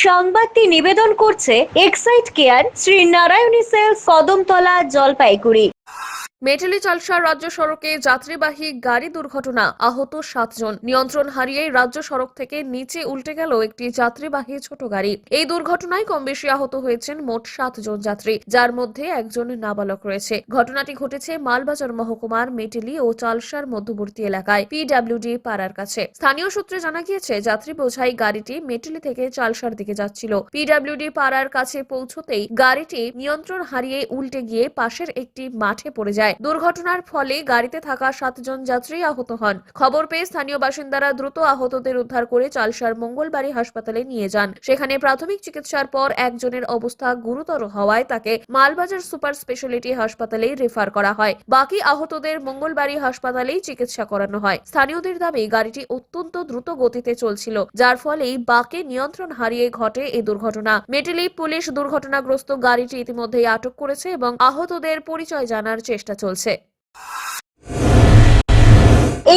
সংবাদটি নিবেদন করছে Exide care Shri Narayani sales, Kadamtala, Jalpaiguri. Metali Chalsa রাজ্য সড়কে যাত্রীবাহী গাড়ি দুর্ঘটনা, আহত 7 জন। নিয়ন্ত্রণ হারিয়ে রাজ্য সড়ক থেকে নিচে উল্টে গেল একটি যাত্রীবাহী ছোট গাড়ি। এই দুর্ঘটনায় কম বেশি আহত হয়েছেন মোট 7 জন যাত্রী, যার মধ্যে একজন নাবালক রয়েছে। ঘটনাটি ঘটেছে মালবাজার মহকুমার মেটালি ও চালসার মধ্যবর্তী এলাকায় পিডব্লিউডি পাড়ার কাছে। স্থানীয় সূত্রে জানা গিয়েছে, যাত্রী বোঝাই গাড়িটি মেটালি থেকে চালসার দিকে যাচ্ছিল। পিডব্লিউডি পাড়ার কাছে পৌঁছতেই গাড়িটি নিয়ন্ত্রণ হারিয়ে উল্টে গিয়ে পাশের একটি মাঠে পড়ে যায়। দুর্ঘটনার ফলে গাড়িতে থাকা 7 জন যাত্রী আহত হন। খবর পেয়ে স্থানীয় বাসিন্দারা দ্রুত আহতদের উদ্ধার করে চালসার মঙ্গলবাড়ি হাসপাতালে নিয়ে যান। সেখানে প্রাথমিক চিকিৎসার পর একজনের অবস্থা গুরুতর হওয়ায় তাকে মালবাজার সুপার স্পেশালিটি হাসপাতালে রেফার করা হয়। বাকি আহতদের মঙ্গলবাড়ি হাসপাতালেই চিকিৎসা করানো হয়। স্থানীয়দের দাবি, গাড়িটি অত্যন্ত দ্রুত গতিতে চলছিল, যার ফলেই বাকে নিয়ন্ত্রণ হারিয়ে ঘটে এই দুর্ঘটনা। মেটালি পুলিশ দুর্ঘটনাগ্রস্ত গাড়িটি ইতিমধ্যেই আটক করেছে এবং আহতদের পরিচয় জানার চেষ্টা চলছে।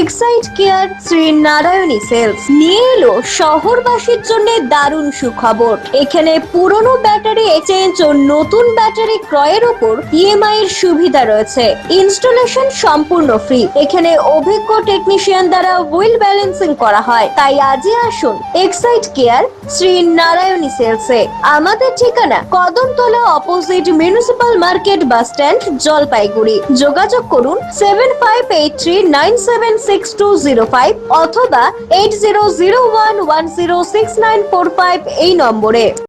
Exide care Shri Narayani sales নিয়ে এলো শহরবাসীর জন্য দারুণ সুখবর। এখানে পুরনো ব্যাটারি এক্সচেঞ্জ ও নতুন ব্যাটারি ক্রয়ের উপর ইএমআই এর সুবিধা রয়েছে। ইনস্টলেশন সম্পূর্ণ ফ্রি। এখানে অভিজ্ঞ টেকনিশিয়ান দ্বারা হুইল ব্যালেন্সিং করা হয়। তাই আজই আসুন এক্সাইড কেয়ার শ্রী নারায়ণী সেলসে। আমাদের ঠিকানা Kadamtala, opposite municipal market, bus stand, Jalpaiguri. যোগাযোগ করুন 7583976205 অথবা 8001106945 এই নম্বরে।